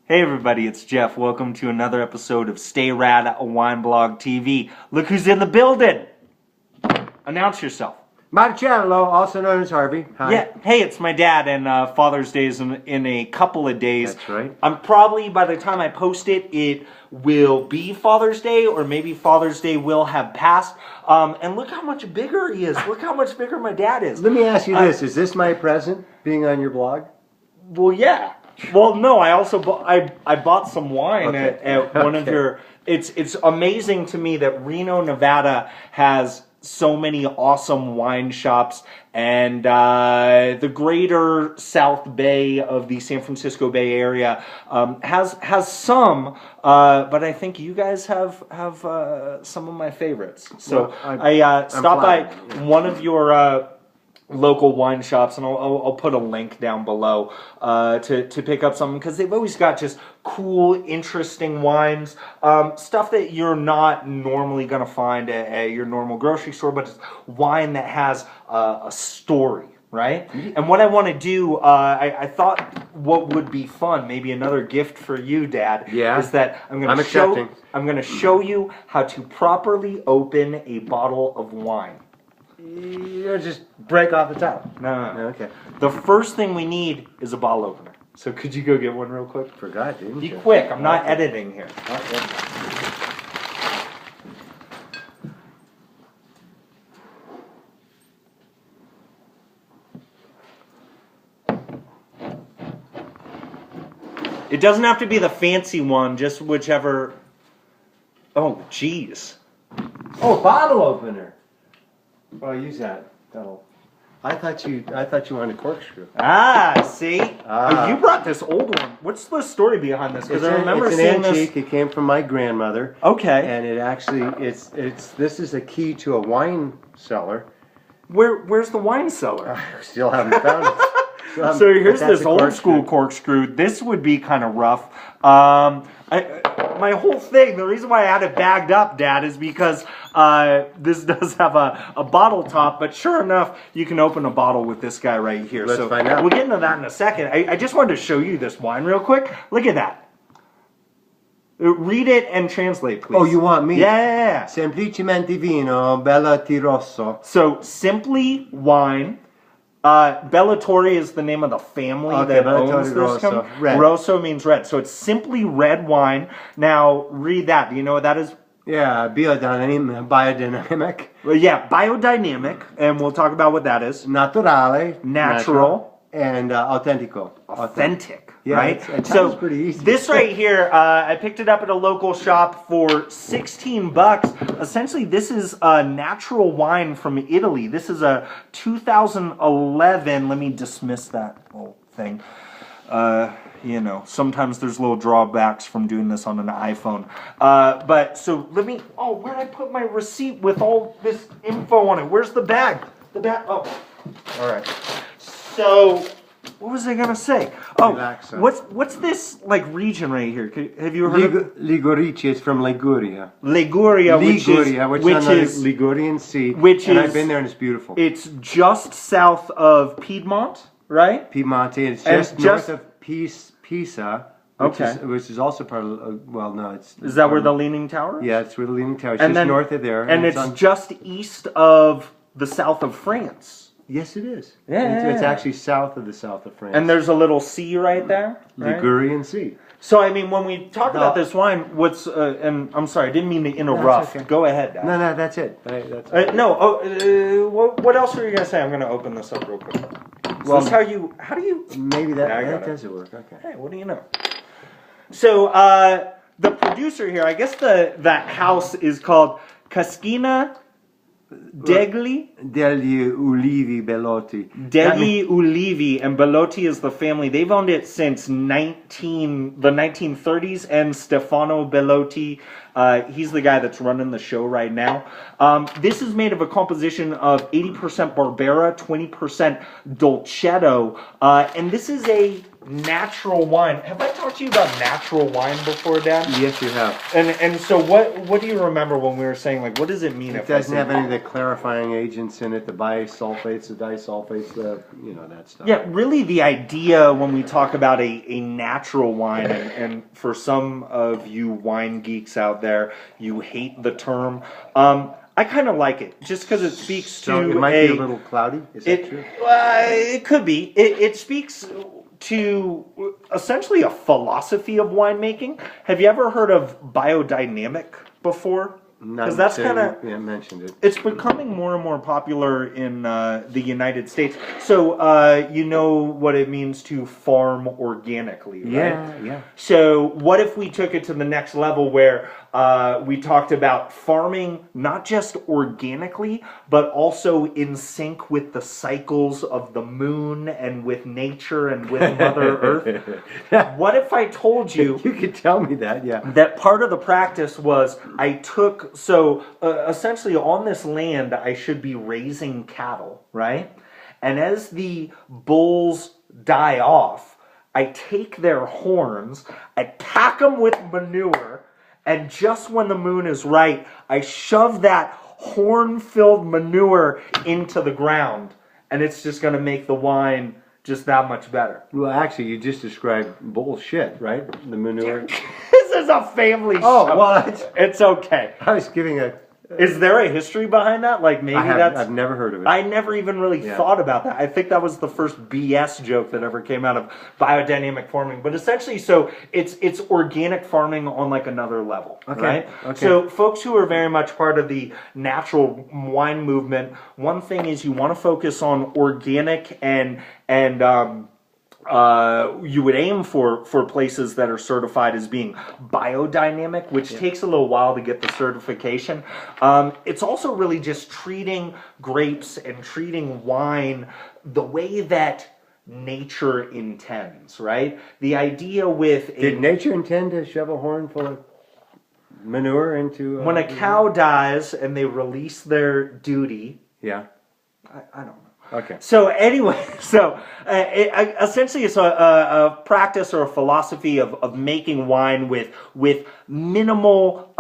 Hey everybody, it's Jeff. Welcome to another episode of Stay Rad, a Wine Blog TV. Look who's in the building! Announce yourself. Marcello, also known as Harvey. Hi. Yeah, hey, it's my dad, and Father's Day is in a couple of days. That's right. I'm probably, by the time I post it, it will be Father's Day, or maybe Father's Day will have passed. And look how much bigger he is. Look how much bigger my dad is. Let me ask you this. Is this my present, being on your blog? Well, yeah. Well, no, I also I bought some wine at one of your... It's amazing to me that Reno, Nevada has so many awesome wine shops, and the greater South Bay of the San Francisco Bay Area has some, but I think you guys have some of my favorites. So well, I stopped by one of your local wine shops, and I'll put a link down below to pick up something, because they've always got just cool, interesting wines, stuff that you're not normally going to find at your normal grocery store, but it's wine that has a story, right? And what I want to do, I thought what would be fun, maybe another gift for you, Dad, is that I'm going to show you how to properly open a bottle of wine. You just break off the top. No. Okay. The first thing we need is a bottle opener. So could you go get one real quick? Forgot, didn't you? Be quick. I'm not editing here. It doesn't have to be the fancy one, just whichever. Oh, jeez. Oh, bottle opener. Well, use that. I thought you wanted a corkscrew. Ah, see? Oh, you brought this old one. What's the story behind this? Because I remember seeing this. It's an antique. It came from my grandmother. Okay. And it actually, this is a key to a wine cellar. Where's the wine cellar? I still haven't found it. So here's this old school corkscrew. This would be kind of rough. My whole thing, the reason why I had it bagged up, Dad, is because this does have a bottle top, but sure enough, you can open a bottle with this guy right here. Let's find out. We'll get into that in a second. I just wanted to show you this wine real quick. Look at that. Read it and translate, please. Oh, you want me? Yeah. Semplicemente vino, bellati rosso. So, simply wine. Bellatori is the name of the family that owns this company. Red. Rosso means red. So it's simply red wine. Now, read that. Do you know what that is? Yeah, biodynamic. Well, yeah, biodynamic. And we'll talk about what that is. Naturale. Natural. And autentico. Authentic. Yeah, right? It sounds pretty easy. This right here, I picked it up at a local shop for $16. Essentially, this is a natural wine from Italy. This is a 2011. Let me dismiss that whole thing. You know, sometimes there's little drawbacks from doing this on an iPhone. But so let me. Oh, where did I put my receipt with all this info on it? Where's the bag? The bag. Oh, all right. So. What was I gonna say? Oh, what's this like region right here? Have you heard of Ligurici? It's from Liguria. Liguria, which is the Ligurian Sea. I've been there and it's beautiful. It's just south of Piedmont, right? Piedmont. It's just north of Pisa. Which is also part of, Is that where the Leaning Tower is? Yeah, it's where the Leaning Tower is. It's just north of there. And it's just east of the south of France. Yes, it is. Yeah, it's actually south of the south of France. And there's a little sea right there? Right? Ligurian Sea. So, I mean, when we talk about this wine, and I'm sorry, I didn't mean to interrupt. Okay. Go ahead, Dad. No, that's it. What else were you going to say? I'm going to open this up real quick. So this how do you... Maybe that doesn't work. Okay. Hey, what do you know? So, the producer here, I guess that house is called Cascina degli Ulivi Bellotti. Degli Ulivi, and Bellotti is the family. They've owned it since the 1930s, and Stefano Bellotti, he's the guy that's running the show right now. This is made of a composition of 80% Barbera, 20% Dolcetto, and this is a natural wine. Have I talked to you about natural wine before, Dad? Yes, you have. And so what do you remember when we were saying, like, what does it mean It if doesn't I say, have any of the clarifying agents in it, the bisulfates, the disulfates, that stuff. Yeah, really the idea when we talk about a natural wine, and for some of you wine geeks out there, you hate the term. I kind of like it, just because it speaks So to it might be a little cloudy. Is that true? It could be. It speaks to essentially a philosophy of winemaking. Have you ever heard of biodynamic before? Because that's kind of mentioned it. It's becoming more and more popular in the United States. So you know what it means to farm organically, right? Yeah. So what if we took it to the next level where we talked about farming not just organically, but also in sync with the cycles of the moon and with nature and with Mother Earth? What if I told you... You could tell me that, yeah. That part of the practice was essentially on this land I should be raising cattle, right? And as the bulls die off, I take their horns, I pack them with manure, and just when the moon is right, I shove that horn-filled manure into the ground, and it's just going to make the wine just that much better. Well, actually, you just described bullshit, right? The manure. This is a family show. Oh, well, it's okay. I was giving a... Is there a history behind that? Like maybe I've never heard of it. I never even really thought about that. I think that was the first BS joke that ever came out of biodynamic farming. But essentially, so it's organic farming on like another level, right? Okay. So folks who are very much part of the natural wine movement, one thing is you want to focus on organic and you would aim for places that are certified as being biodynamic, which takes a little while to get the certification. It's also really just treating grapes and treating wine the way that nature intends, right? The idea with... Did nature intend to shove a horn full of manure into... when a cow dies and they release their duty... Yeah. I don't know. Okay. So anyway, essentially it's a practice or a philosophy of making wine with minimal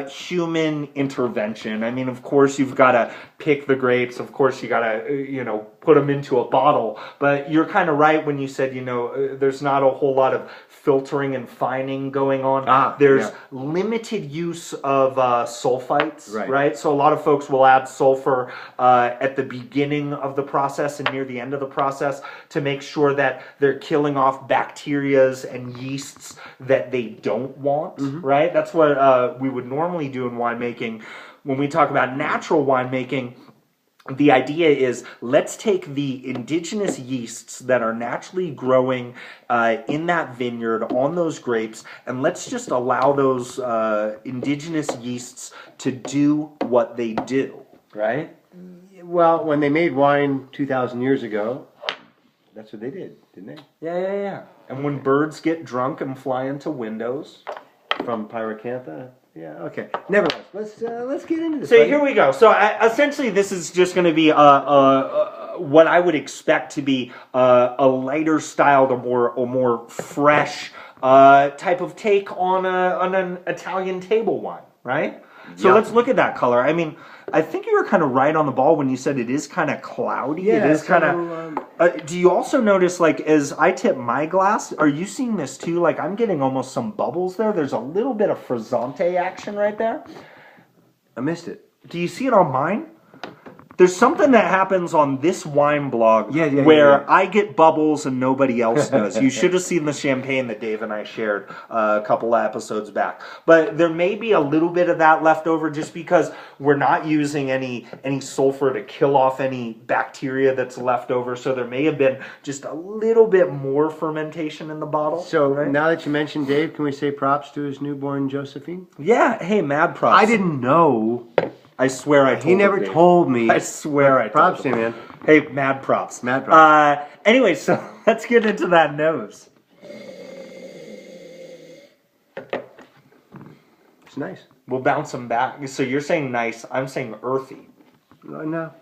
human intervention. I mean, of course, you've got to pick the grapes. Of course, you got to, put them into a bottle. But you're kind of right when you said, there's not a whole lot of filtering and fining going on. There's limited use of sulfites, right? So a lot of folks will add sulfur at the beginning of the process and near the end of the process to make sure that they're killing off bacterias and yeasts that they don't want, right? That's what we would normally do in winemaking. When we talk about natural winemaking, the idea is let's take the indigenous yeasts that are naturally growing in that vineyard on those grapes, and let's just allow those indigenous yeasts to do what they do, right? Well, when they made wine 2,000 years ago, that's what they did, didn't they? Yeah. And when birds get drunk and fly into windows... From Pyracantha? Yeah, okay. Nevertheless, let's get into this. So here we go. So essentially this is just going to be what I would expect to be a lighter styled, a more fresh type of take on an Italian table wine, right? So let's look at that color. I mean, I think you were kind of right on the ball when you said it is kind of cloudy. Yeah, it is kind of... do you also notice, like, as I tip my glass, are you seeing this too? Like, I'm getting almost some bubbles there. There's a little bit of frizzante action right there. I missed it. Do you see it on mine? There's something that happens on this wine blog where I get bubbles and nobody else does. You should have seen the champagne that Dave and I shared a couple of episodes back. But there may be a little bit of that left over just because we're not using any sulfur to kill off any bacteria that's left over. So there may have been just a little bit more fermentation in the bottle. So now that you mentioned Dave, can we say props to his newborn Josephine? Yeah. Hey, mad props. I didn't know. I swear I told him. He never told me. I swear I told him. Props to you, man. Hey, mad props. Mad props. Anyway, so let's get into that nose. It's nice. We'll bounce them back. So you're saying nice. I'm saying earthy. No.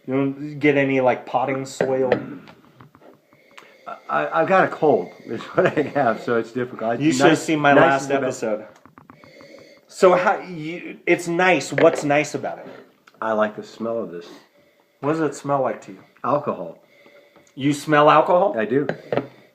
You don't get any, like, potting soil? I've got a cold, is what I have, so it's difficult. You should have seen my last episode. So it's nice. What's nice about it? I like the smell of this. What does it smell like to you? Alcohol. You smell alcohol? I do.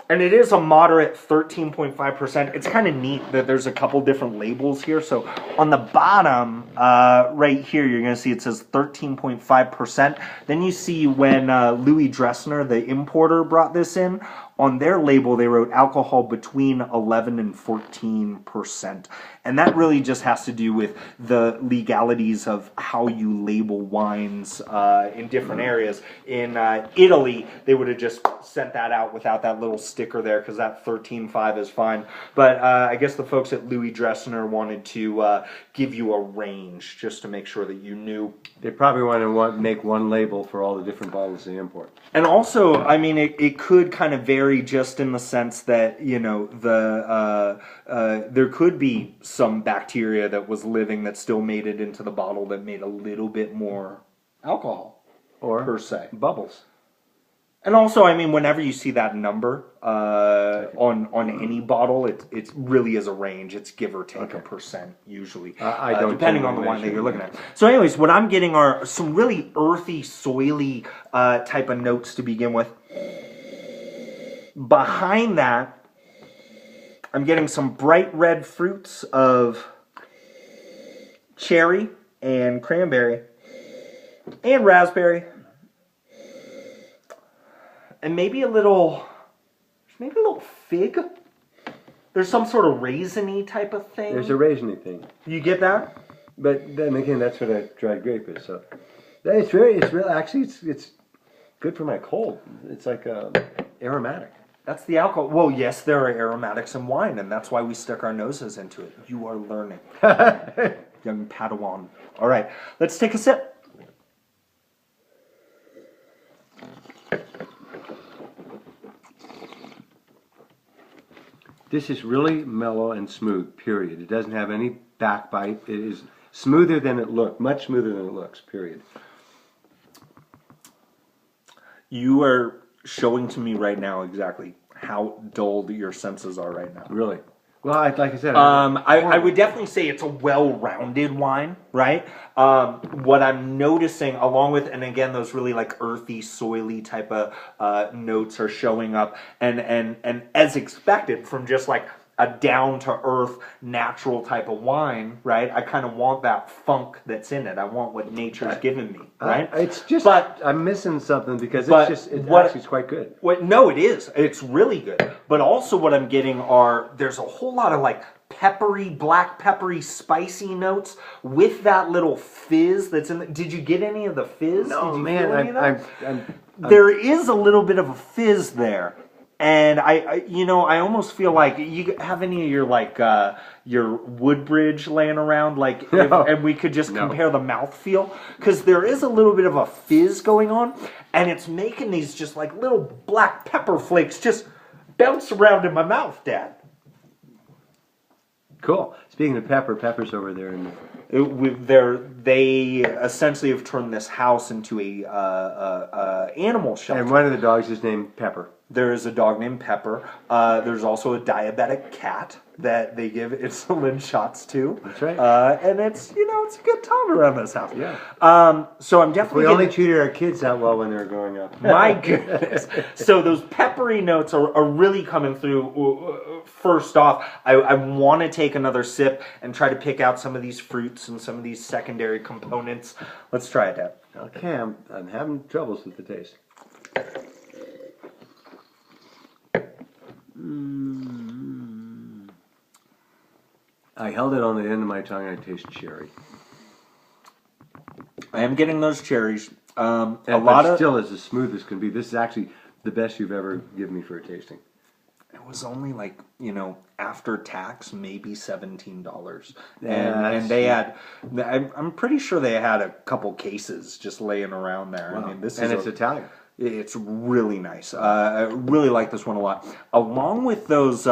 And it is a moderate 13.5%. It's kind of neat that there's a couple different labels here. So on the bottom, right here, you're going to see it says 13.5%. Then you see when Louis Dressner, the importer, brought this in, on their label, they wrote alcohol between 11 and 14%. And that really just has to do with the legalities of how you label wines in different areas. In Italy, they would have just sent that out without that little sticker there because that 13.5 is fine. But I guess the folks at Louis Dressner wanted to give you a range just to make sure that you knew. They probably want to make one label for all the different bottles they import. And also, I mean, it could kind of vary just in the sense that, you know, there could be some bacteria that was living that still made it into the bottle that made a little bit more alcohol, or per se. Bubbles. And also, I mean, whenever you see that number on any bottle, it really is a range. It's give or take a percent usually, I don't depending on the wine that you're looking at. So, anyways, what I'm getting are some really earthy, soily type of notes to begin with. Behind that, I'm getting some bright red fruits of cherry and cranberry and raspberry. And maybe a little fig. There's some sort of raisiny type of thing. There's a raisiny thing. You get that? But then again, that's what a dried grape is. So it's really actually it's good for my cold. It's like aromatic. That's the alcohol. Well, yes, there are aromatics in wine, and that's why we stick our noses into it. You are learning, young Padawan. All right, let's take a sip. This is really mellow and smooth, period. It doesn't have any backbite. It is smoother than it looks, much smoother than it looks, period. You are showing to me right now exactly how dulled your senses are right now. Really? Well, like I said, I would definitely say it's a well-rounded wine, right? What I'm noticing, along with, and again, those really like earthy, soily type of notes are showing up, and as expected from just like a down-to-earth, natural type of wine, right? I kind of want that funk that's in it. I want what nature's given me, right? It's just, but I'm missing something because it's quite good. No, it is. It's really good. But also what I'm getting there's a whole lot of like black peppery, spicy notes with that little fizz that's in the, did you get any of the fizz? No, did you man, feel any of that? there is a little bit of a fizz there. And I almost feel like you have any of your like your Woodbridge laying around, like, and we could just compare the mouthfeel, because there is a little bit of a fizz going on, and it's making these just like little black pepper flakes just bounce around in my mouth, Dad. Cool. Speaking of Pepper's over there in they essentially have turned this house into a animal shelter. And one of the dogs is named Pepper. There is a dog named Pepper. There's also a diabetic cat that they give insulin shots to. That's right. And it's a good time around this house. Yeah. So I'm definitely. We only treated our kids that well when they were growing up. My goodness. So those peppery notes are really coming through. First off, I want to take another sip and try to pick out some of these fruits and some of these secondary components. Let's try it, Dad. Okay, I'm having troubles with the taste. I held it on the end of my tongue and I taste cherry. I am getting those cherries. Still is as smooth as can be. This is actually the best you've ever given me for a tasting. It was only like, after tax, maybe $17. Yeah, and they had, I'm pretty sure they had a couple cases just laying around there. Wow. I mean, it's Italian. It's really nice. I really like this one a lot. Along with those,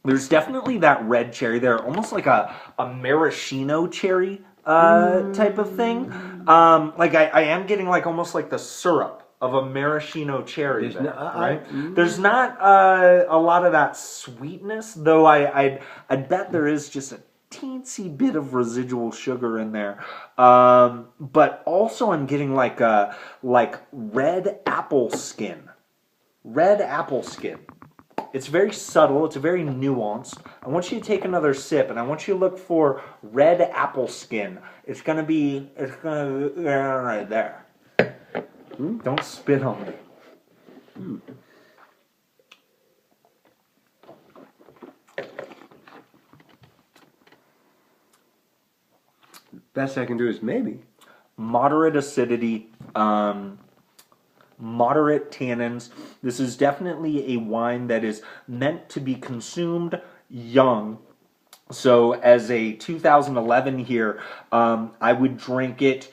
there's definitely that red cherry there, almost like a maraschino cherry type of thing. Like I am getting like almost like the syrup of a maraschino cherry. There's there, no- right? There's not a lot of that sweetness, though. I'd bet there is just a teensy bit of residual sugar in there. But also, I'm getting like red apple skin. Red apple skin. It's very subtle. It's very nuanced. I want you to take another sip, and I want you to look for red apple skin. It's gonna be right there. Don't spit on me. Best I can do is maybe. Moderate acidity, moderate tannins. This is definitely a wine that is meant to be consumed young. So as a 2011 here, I would drink it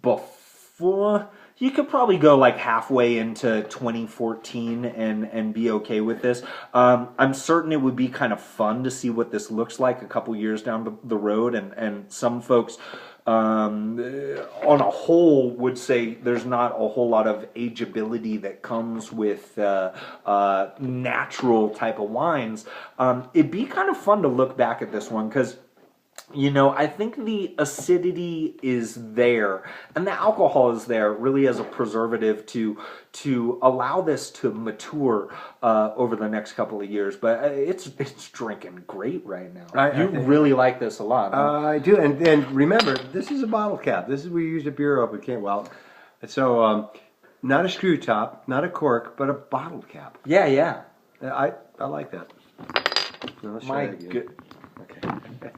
before. You could probably go like halfway into 2014 and be okay with this. I'm certain it would be kind of fun to see what this looks like a couple years down the road, and some folks on a whole would say there's not a whole lot of ageability that comes with natural type of wines. It'd be kind of fun to look back at this one because, you know, I think the acidity is there and the alcohol is there really as a preservative to allow this to mature over the next couple of years. But it's drinking great right now. You really like this a lot. Huh? I do, and remember, this is a bottle cap. This is we used a beer opener. So not a screw top, not a cork, but a bottle cap. Yeah. I like that. Now, let's try My that again. good. Okay.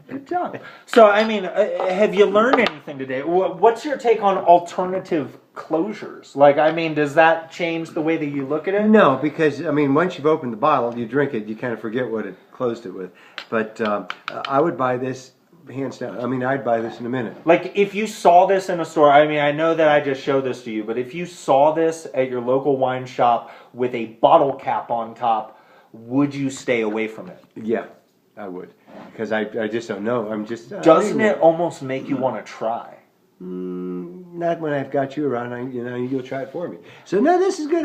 Good job. So, I mean, have you learned anything today? What's your take on alternative closures? Like, I mean, does that change the way that you look at it? No, because, I mean, once you've opened the bottle, you drink it, you kind of forget what it closed it with. But I would buy this hands down. I mean, I'd buy this in a minute. Like, if you saw this in a store, I mean, I know that I just showed this to you, but if you saw this at your local wine shop with a bottle cap on top, would you stay away from it? Yeah, I would. Because I just don't know. I'm just... Doesn't it almost make you want to try? Not when I've got you around. You'll try it for me. So, no, this is good.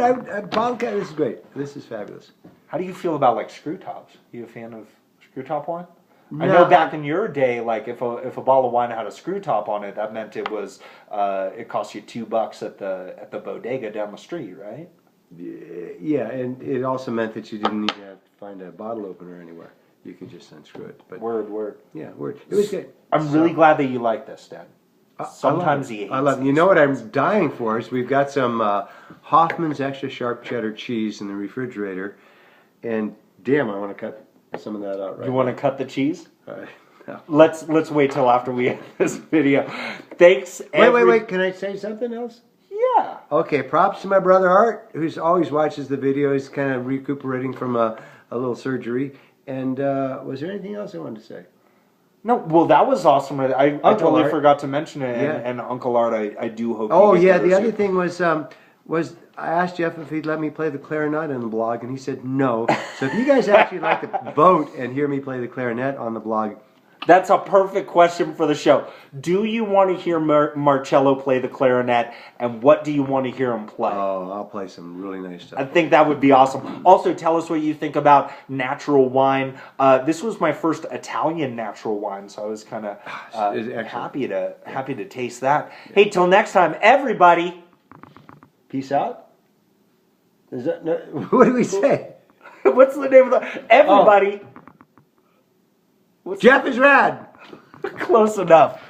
Bottle cap, this is great. This is fabulous. How do you feel about, like, screw tops? You a fan of screw top wine? No, I know back in your day, like, if a bottle of wine had a screw top on it, that meant it was it cost you $2 at the bodega down the street, right? Yeah, and it also meant that you didn't need to have to find a bottle opener anywhere. You could just unscrew it. But Word. yeah, word. It was good. I'm really glad that you like this, Dad. Sometimes he hates I love it. You know what I'm dying for is we've got some Hoffman's extra sharp cheddar cheese in the refrigerator, and damn, I want to cut some of that out right You want to cut the cheese? No. Let's wait till after we end this video. Thanks. Wait. Can I say something else? Yeah. Okay, props to my brother Art, who's always watches the video. He's kind of recuperating from a little surgery. And was there anything else I wanted to say? No, well, that was awesome. I totally Art. Forgot to mention it. Yeah. And Uncle Art, I do hope. Oh, he gets yeah, better the other soon. thing was I asked Jeff if he'd let me play the clarinet on the blog, and he said no. So if you guys actually like to vote and hear me play the clarinet on the blog, That's a perfect question for the show. Do you want to hear Marcello play the clarinet, and what do you want to hear him play? oh, I'll play some really nice stuff. I think that would be awesome. Also, tell us what you think about natural wine. This was my first Italian natural wine, so I was kind of happy to taste that. Yeah. Hey, till next time, everybody. Peace out. Is that no, what do we say? What's the name of the everybody? Jeff is rad. Close enough.